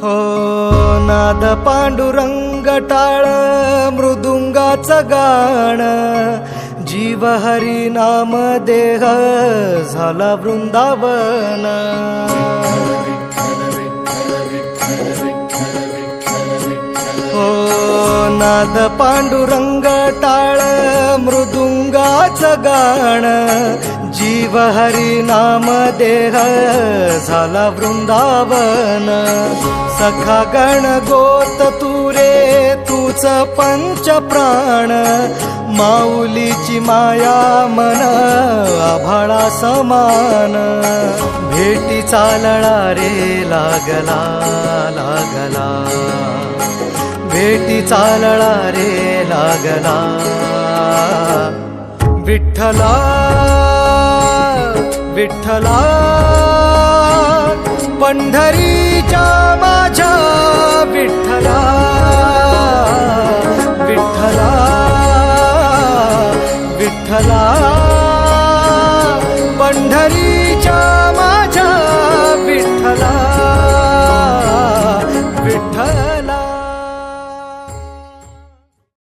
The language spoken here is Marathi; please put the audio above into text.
हो नाद पांडुरंग टाळ मृदुंगाचं गाण, जीव हरी नाम देह झाला वृंदावन. हो नाद पांडुरंग टाळ मृदुंगाचं गाण, जीव हरी नाम देह झाला वृंदावन. सखा गण गोत तू रे तूच पंच प्राण, माऊलीची माया मन आभाळा समान. भेटी चालळा रे लागला लागला, भेटी चालळा रे लागला. विठ्ठला विठ्ठला पंढरीच्या माझ्या विठ्ठला, विठ्ठला विठ्ठला पंढरी